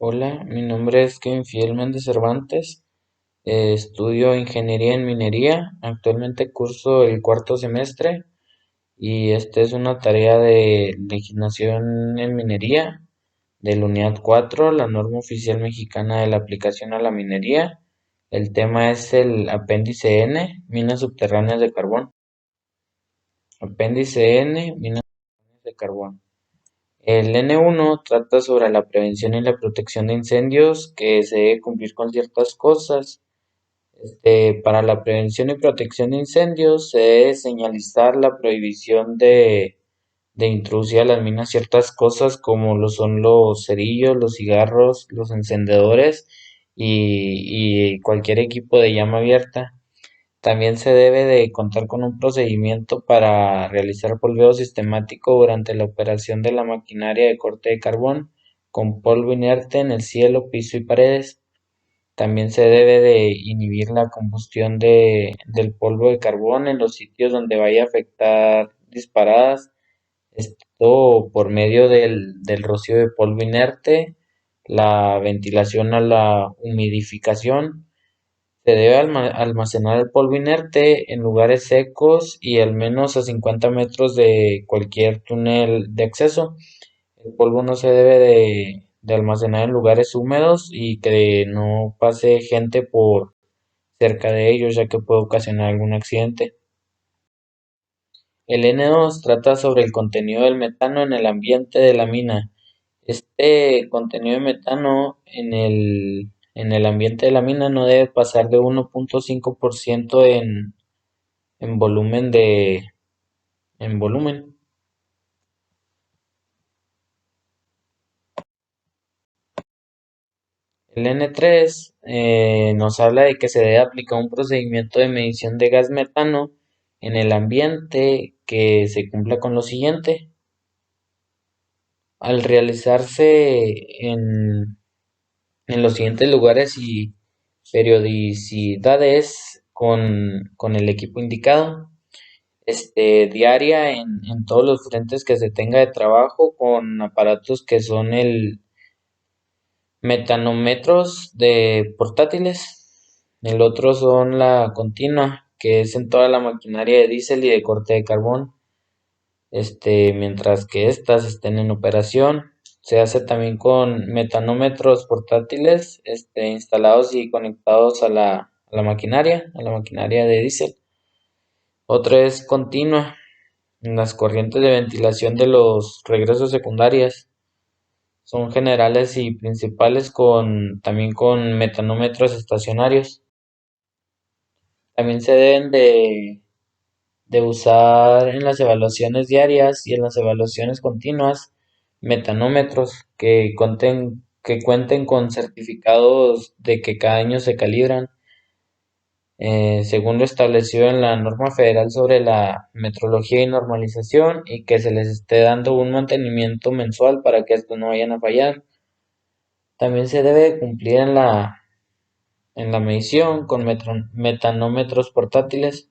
Hola, mi nombre es Kevin Fiel Méndez Cervantes. Estudio ingeniería en minería. Actualmente curso el cuarto semestre y esta es una tarea de legislación en minería de la unidad 4, la norma oficial mexicana de la aplicación a la minería. El tema es el apéndice N, minas subterráneas de carbón. Apéndice N, minas subterráneas de carbón. El N1 trata sobre la prevención y la protección de incendios, que se debe cumplir con ciertas cosas. Para la prevención y protección de incendios se debe señalizar la prohibición de introducir a las minas ciertas cosas como lo son los cerillos, los cigarros, los encendedores y cualquier equipo de llama abierta. También se debe de contar con un procedimiento para realizar polveo sistemático durante la operación de la maquinaria de corte de carbón con polvo inerte en el cielo, piso y paredes. También se debe de inhibir la combustión del polvo de carbón en los sitios donde vaya a afectar disparadas, esto por medio del rocío de polvo inerte, la ventilación a la humidificación. Se debe almacenar el polvo inerte en lugares secos y al menos a 50 metros de cualquier túnel de acceso. El polvo no se debe de almacenar en lugares húmedos y que no pase gente por cerca de ellos, ya que puede ocasionar algún accidente. El N2 trata sobre el contenido del metano en el ambiente de la mina. Este contenido de metano en el ambiente de la mina no debe pasar de 1.5% en volumen en volumen. El N3 nos habla de que se debe aplicar un procedimiento de medición de gas metano en el ambiente que se cumpla con lo siguiente. Al realizarse en los siguientes lugares y periodicidades con el equipo indicado. Diaria en todos los frentes que se tenga de trabajo con aparatos que son el metanómetros de portátiles. El otro son la continua, que es en toda la maquinaria de diésel y de corte de carbón. Mientras que estas estén en operación. Se hace también con metanómetros portátiles, instalados y conectados a la maquinaria de diésel. Otra es continua, en las corrientes de ventilación de los regresos secundarias. Son generales y principales también con metanómetros estacionarios. También se deben de usar en las evaluaciones diarias y en las evaluaciones continuas metanómetros que cuenten con certificados de que cada año se calibran, según lo establecido en la norma federal sobre la metrología y normalización, y que se les esté dando un mantenimiento mensual para que estos no vayan a fallar. También se debe cumplir en la medición con metanómetros portátiles.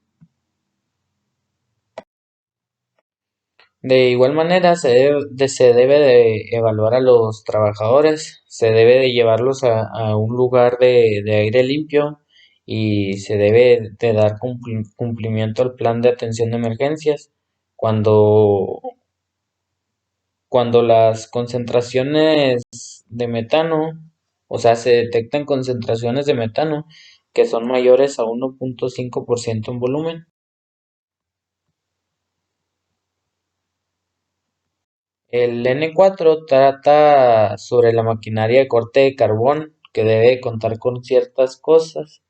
De igual manera, se debe de evaluar a los trabajadores, se debe de llevarlos a un lugar de aire limpio y se debe de dar cumplimiento al plan de atención de emergencias. Cuando, cuando las concentraciones de metano, o sea, se detectan concentraciones de metano que son mayores a 1.5% en volumen. El N4 trata sobre la maquinaria de corte de carbón que debe contar con ciertas cosas.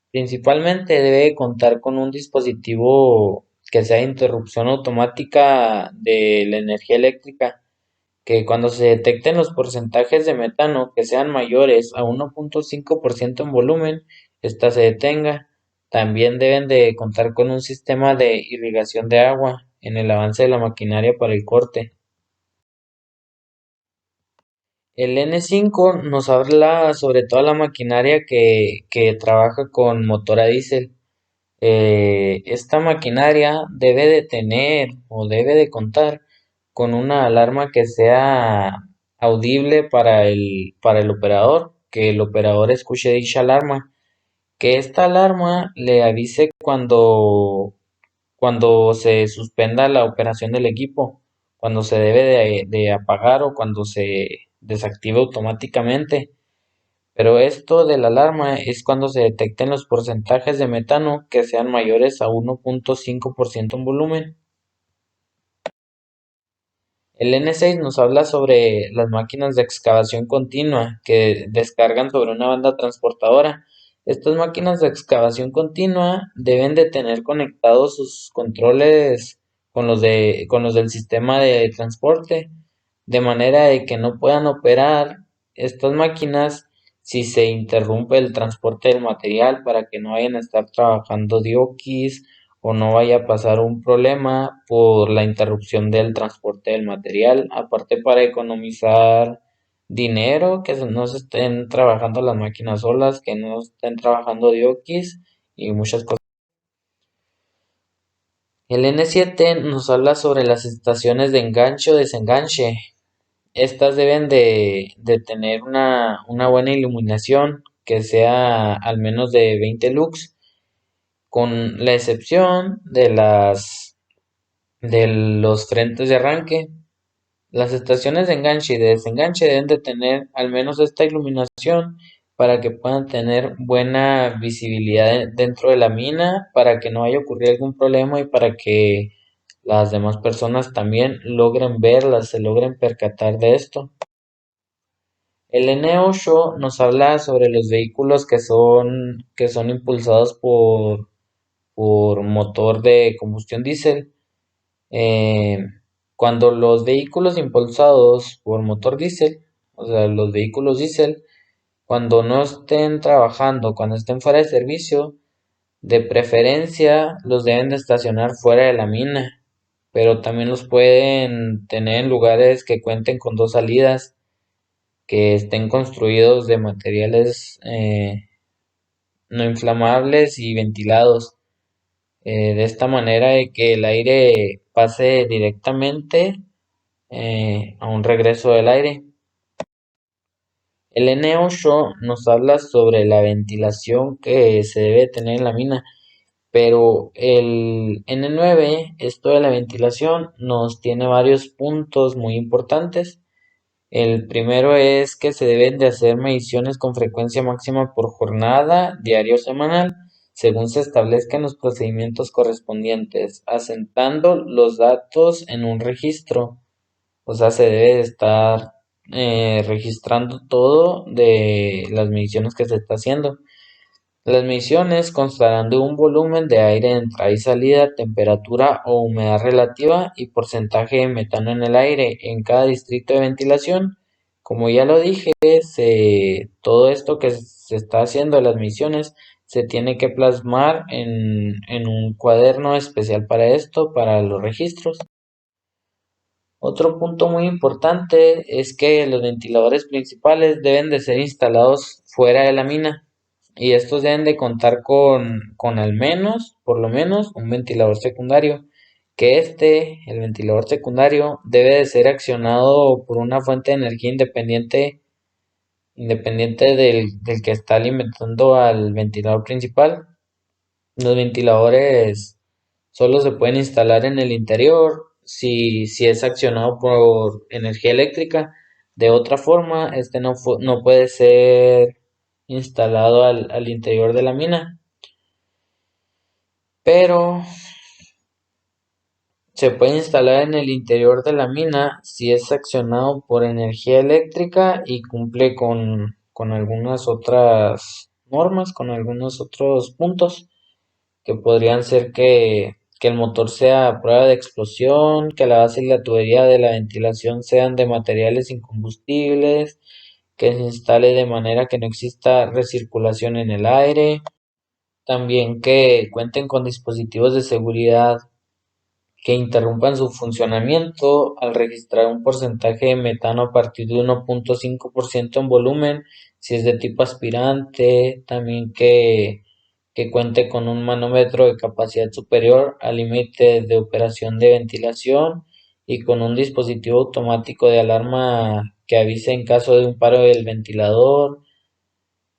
Principalmente debe contar con un dispositivo que sea de interrupción automática de la energía eléctrica, que cuando se detecten los porcentajes de metano que sean mayores a 1.5% en volumen, ésta se detenga. También deben de contar con un sistema de irrigación de agua en el avance de la maquinaria para el corte. El N5 nos habla sobre toda la maquinaria que trabaja con motor a diésel. Esta maquinaria debe de tener o debe de contar con una alarma que sea audible para el operador, que el operador escuche dicha alarma, que esta alarma le avise cuando se suspenda la operación del equipo, cuando se debe de apagar o cuando se desactive automáticamente. Pero esto de la alarma es cuando se detecten los porcentajes de metano que sean mayores a 1.5% en volumen. El N6 nos habla sobre las máquinas de excavación continua que descargan sobre una banda transportadora. Estas máquinas de excavación continua deben de tener conectados sus controles con los del sistema de transporte, de manera de que no puedan operar estas máquinas si se interrumpe el transporte del material, para que no vayan a estar trabajando diokis o no vaya a pasar un problema por la interrupción del transporte del material. Aparte, para economizar dinero, que no se estén trabajando las máquinas solas, que no estén trabajando diokis y muchas cosas. El N7 nos habla sobre las estaciones de enganche o desenganche. Estas deben de tener una buena iluminación, que sea al menos de 20 lux, con la excepción de los frentes de arranque. Las estaciones de enganche y de desenganche deben de tener al menos esta iluminación para que puedan tener buena visibilidad dentro de la mina, para que no vaya a ocurrir algún problema y para que las demás personas también logren verlas, se logren percatar de esto. El N8 nos habla sobre los vehículos que son impulsados por motor de combustión diésel. Eh, Cuando los vehículos impulsados por motor diésel, o sea, los vehículos diésel, cuando no estén trabajando, cuando estén fuera de servicio, de preferencia los deben de estacionar fuera de la mina, pero también los pueden tener en lugares que cuenten con dos salidas, que estén construidos de materiales no inflamables y ventilados, de esta manera de que el aire pase directamente a un regreso del aire. El N8 nos habla sobre la ventilación que se debe tener en la mina, pero el N9, esto de la ventilación, nos tiene varios puntos muy importantes. El primero es que se deben de hacer mediciones con frecuencia máxima por jornada, diario o semanal, según se establezcan los procedimientos correspondientes, asentando los datos en un registro. O sea, se debe de estar registrando todo de las mediciones que se está haciendo. Las mediciones constarán de un volumen de aire de entrada y salida, temperatura o humedad relativa y porcentaje de metano en el aire en cada distrito de ventilación. Como ya lo dije, todo esto que se está haciendo de las mediciones se tiene que plasmar en un cuaderno especial para esto, para los registros. Otro punto muy importante es que los ventiladores principales deben de ser instalados fuera de la mina, y estos deben de contar con al menos, por lo menos, un ventilador secundario, que el ventilador secundario, debe de ser accionado por una fuente de energía independiente del que está alimentando al ventilador principal. Los ventiladores solo se pueden instalar en el interior si es accionado por energía eléctrica. De otra forma, este no puede ser instalado al interior de la mina, pero se puede instalar en el interior de la mina si es accionado por energía eléctrica y cumple con algunas otras normas, con algunos otros puntos, que podrían ser que el motor sea a prueba de explosión, que la base y la tubería de la ventilación sean de materiales incombustibles, que se instale de manera que no exista recirculación en el aire, también que cuenten con dispositivos de seguridad que interrumpan su funcionamiento al registrar un porcentaje de metano a partir de 1.5% en volumen, si es de tipo aspirante, también que cuente con un manómetro de capacidad superior al límite de operación de ventilación y con un dispositivo automático de alarma que avise en caso de un paro del ventilador,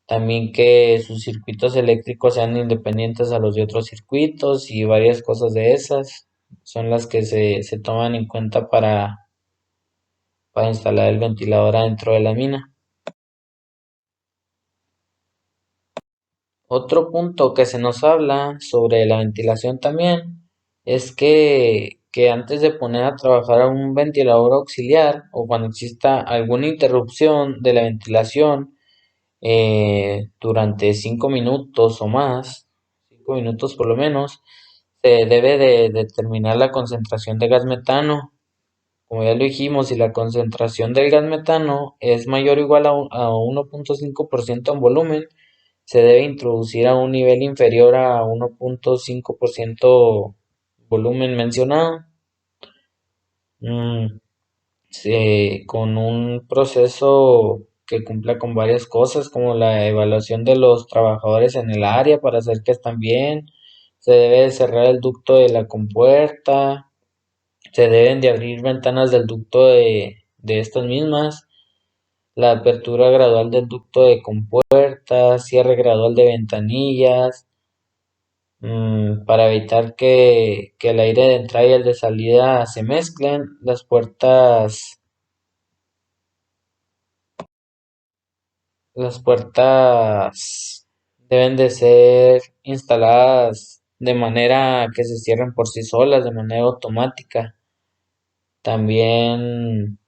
también que sus circuitos eléctricos sean independientes a los de otros circuitos y varias cosas de esas son las que se toman en cuenta para instalar el ventilador adentro de la mina. Otro punto que se nos habla sobre la ventilación también es que antes de poner a trabajar a un ventilador auxiliar o cuando exista alguna interrupción de la ventilación durante 5 minutos o más, 5 minutos por lo menos, se debe de determinar la concentración de gas metano. Como ya lo dijimos, si la concentración del gas metano es mayor o igual a 1.5% en volumen, se debe introducir a un nivel inferior a 1.5% volumen mencionado, mm, con un proceso que cumpla con varias cosas como la evaluación de los trabajadores en el área para hacer que están bien, se debe de cerrar el ducto de la compuerta, se deben de abrir ventanas del ducto de estas mismas, la apertura gradual del ducto de compuertas, cierre gradual de ventanillas, para evitar que el aire de entrada y el de salida se mezclen. Las puertas deben de ser instaladas de manera que se cierren por sí solas, de manera automática. También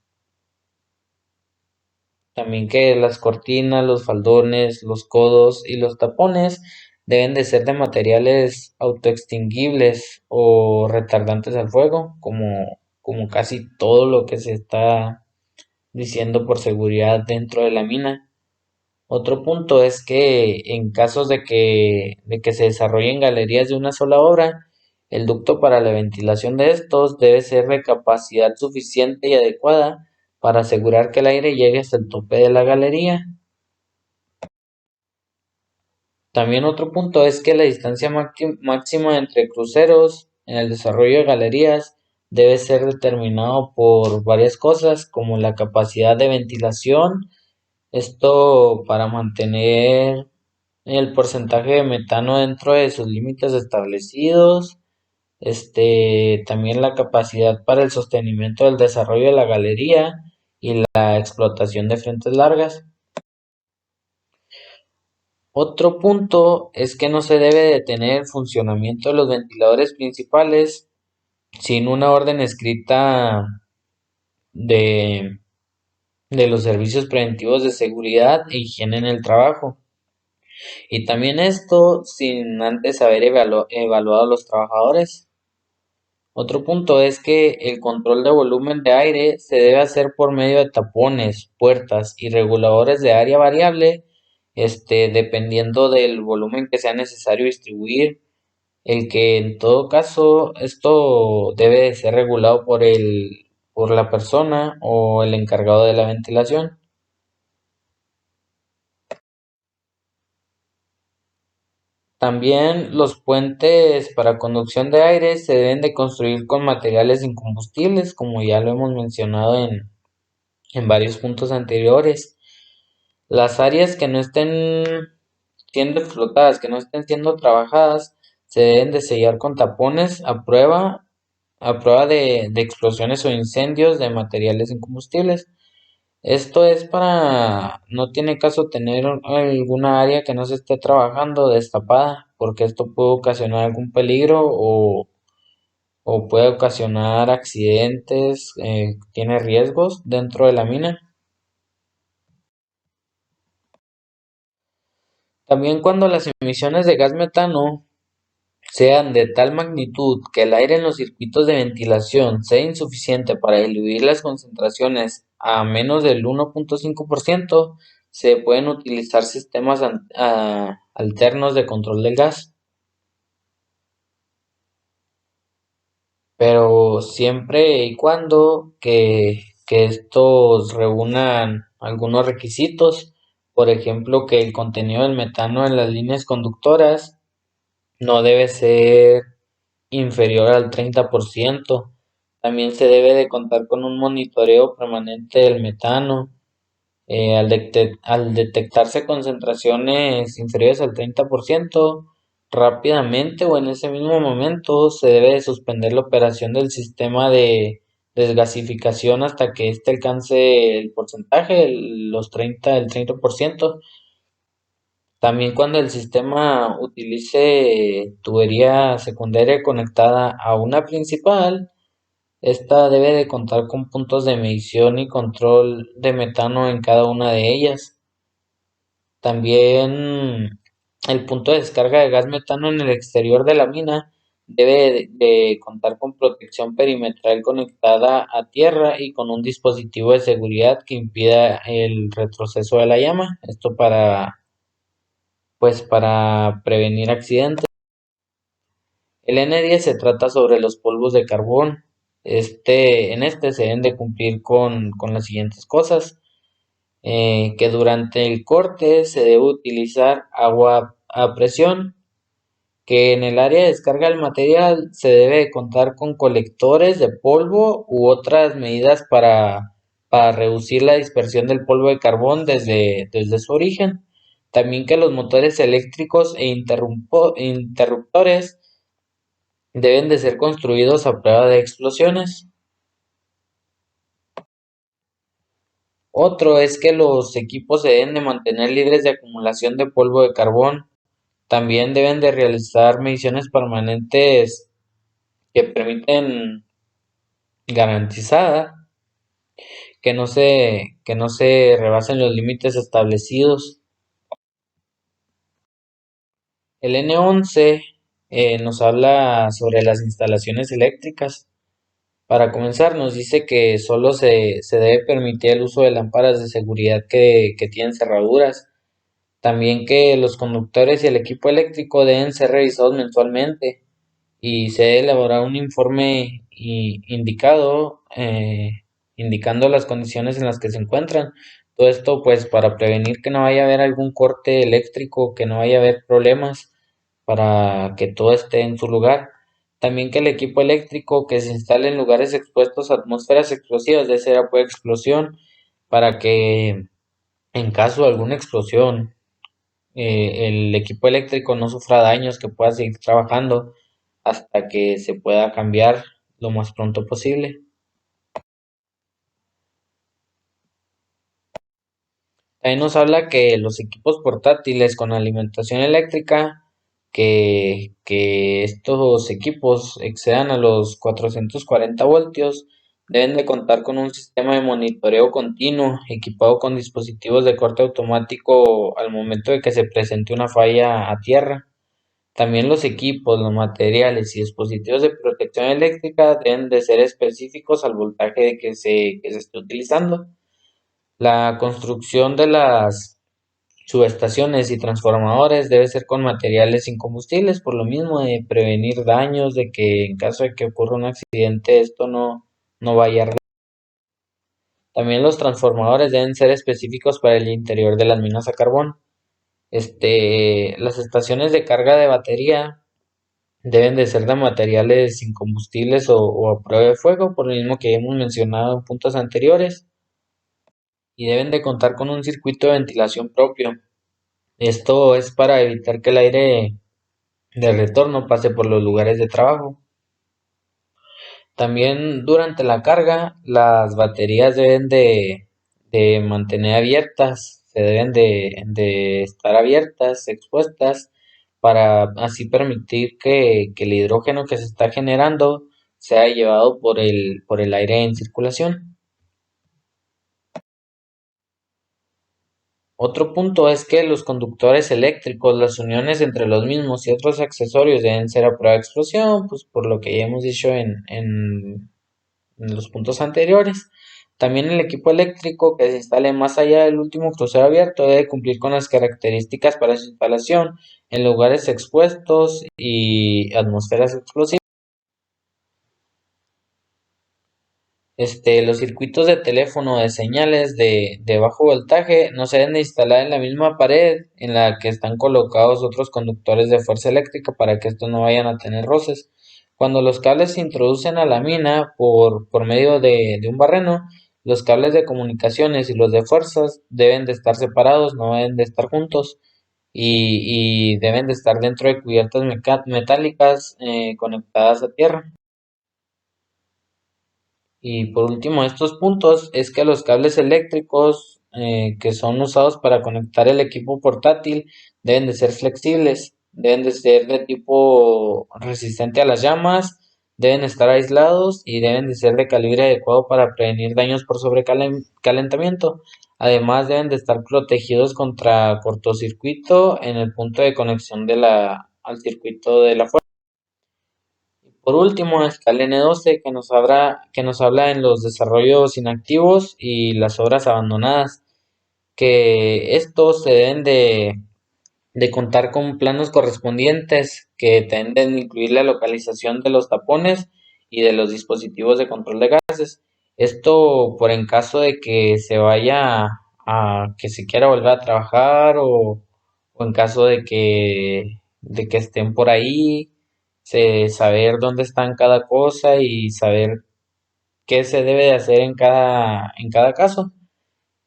También que las cortinas, los faldones, los codos y los tapones deben de ser de materiales autoextinguibles o retardantes al fuego, como casi todo lo que se está diciendo por seguridad dentro de la mina. Otro punto es que en casos de que se desarrollen galerías de una sola obra, el ducto para la ventilación de estos debe ser de capacidad suficiente y adecuada para asegurar que el aire llegue hasta el tope de la galería. También otro punto es que la distancia máxima entre cruceros en el desarrollo de galerías debe ser determinado por varias cosas como la capacidad de ventilación, esto para mantener el porcentaje de metano dentro de sus límites establecidos, también la capacidad para el sostenimiento del desarrollo de la galería y la explotación de frentes largas. Otro punto es que no se debe detener el funcionamiento de los ventiladores principales sin una orden escrita de, de los servicios preventivos de seguridad e higiene en el trabajo. Y también esto sin antes haber evaluado a los trabajadores. Otro punto es que el control de volumen de aire se debe hacer por medio de tapones, puertas y reguladores de área variable, dependiendo del volumen que sea necesario distribuir, el que en todo caso esto debe de ser regulado por la persona o el encargado de la ventilación. También los puentes para conducción de aire se deben de construir con materiales incombustibles, como ya lo hemos mencionado en varios puntos anteriores. Las áreas que no estén siendo explotadas, que no estén siendo trabajadas, se deben de sellar con tapones a prueba de explosiones o incendios de materiales incombustibles. Esto es no tiene caso tener alguna área que no se esté trabajando destapada, porque esto puede ocasionar algún peligro o puede ocasionar accidentes, tiene riesgos dentro de la mina. También cuando las emisiones de gas metano sean de tal magnitud que el aire en los circuitos de ventilación sea insuficiente para diluir las concentraciones a menos del 1.5%, se pueden utilizar sistemas alternos de control del gas, pero siempre y cuando que estos reúnan algunos requisitos, por ejemplo, que el contenido del metano en las líneas conductoras no debe ser inferior al 30%, También se debe de contar con un monitoreo permanente del metano. Al detectarse concentraciones inferiores al 30%, rápidamente o en ese mismo momento se debe de suspender la operación del sistema de desgasificación hasta que éste alcance el porcentaje, el 30%. También cuando el sistema utilice tubería secundaria conectada a una principal, esta debe de contar con puntos de medición y control de metano en cada una de ellas. También el punto de descarga de gas metano en el exterior de la mina debe de contar con protección perimetral conectada a tierra y con un dispositivo de seguridad que impida el retroceso de la llama. Esto para prevenir accidentes. El N10 se trata sobre los polvos de carbón. En este se deben de cumplir con las siguientes cosas. Que durante el corte se debe utilizar agua a presión, que en el área de descarga del material se debe contar con colectores de polvo u otras medidas para reducir la dispersión del polvo de carbón desde su origen. También que los motores eléctricos e interruptores deben de ser construidos a prueba de explosiones. Otro es que los equipos se deben de mantener libres de acumulación de polvo de carbón. También deben de realizar mediciones permanentes que permiten garantizar que no se rebasen los límites establecidos. El N11 nos habla sobre las instalaciones eléctricas. Para comenzar, nos dice que solo se debe permitir el uso de lámparas de seguridad que tienen cerraduras. También que los conductores y el equipo eléctrico deben ser revisados mensualmente y se debe elaborar un informe indicando las condiciones en las que se encuentran. Todo esto pues para prevenir que no vaya a haber algún corte eléctrico, que no vaya a haber problemas, para que todo esté en su lugar. También que el equipo eléctrico que se instale en lugares expuestos a atmósferas explosivas debe ser a prueba de explosión para que en caso de alguna explosión el equipo eléctrico no sufra daños, que pueda seguir trabajando hasta que se pueda cambiar lo más pronto posible. También nos habla que los equipos portátiles con alimentación eléctrica, que estos equipos excedan a los 440 voltios, deben de contar con un sistema de monitoreo continuo equipado con dispositivos de corte automático al momento de que se presente una falla a tierra. También los equipos, los materiales y dispositivos de protección eléctrica deben de ser específicos al voltaje que se esté utilizando. La construcción de las subestaciones y transformadores debe ser con materiales incombustibles, por lo mismo de prevenir daños, de que en caso de que ocurra un accidente esto no vaya a... También los transformadores deben ser específicos para el interior de las minas a carbón. Las estaciones de carga de batería deben de ser de materiales incombustibles o a prueba de fuego, por lo mismo que hemos mencionado en puntos anteriores, y deben de contar con un circuito de ventilación propio. Esto es para evitar que el aire de retorno pase por los lugares de trabajo. También durante la carga, las baterías deben de mantener abiertas, se deben de estar abiertas, expuestas, para así permitir que el hidrógeno que se está generando sea llevado por el aire en circulación. Otro punto es que los conductores eléctricos, las uniones entre los mismos y otros accesorios deben ser a prueba de explosión, pues por lo que ya hemos dicho en los puntos anteriores. También el equipo eléctrico que se instale más allá del último crucero abierto debe cumplir con las características para su instalación en lugares expuestos y atmósferas explosivas. Los circuitos de teléfono de señales de bajo voltaje no se deben de instalar en la misma pared en la que están colocados otros conductores de fuerza eléctrica para que estos no vayan a tener roces. Cuando los cables se introducen a la mina por medio de un barreno, los cables de comunicaciones y los de fuerzas deben de estar separados, no deben de estar juntos y deben de estar dentro de cubiertas metálicas conectadas a tierra. Y por último, estos puntos es que los cables eléctricos que son usados para conectar el equipo portátil deben de ser flexibles, deben de ser de tipo resistente a las llamas, deben estar aislados y deben de ser de calibre adecuado para prevenir daños por sobrecalentamiento. Además, deben de estar protegidos contra cortocircuito en el punto de conexión al circuito de la fuerza. Por último está el N12 que nos habla en los desarrollos inactivos y las obras abandonadas, que estos se deben de contar con planos correspondientes que deben de incluir la localización de los tapones y de los dispositivos de control de gases. Esto por en caso de que se vaya a que se quiera volver a trabajar o en caso de que estén por ahí, saber dónde están cada cosa y saber qué se debe de hacer en cada caso.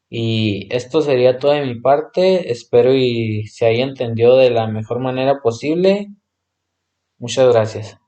Y esto sería todo de mi parte. Espero y se haya entendido de la mejor manera posible. Muchas gracias.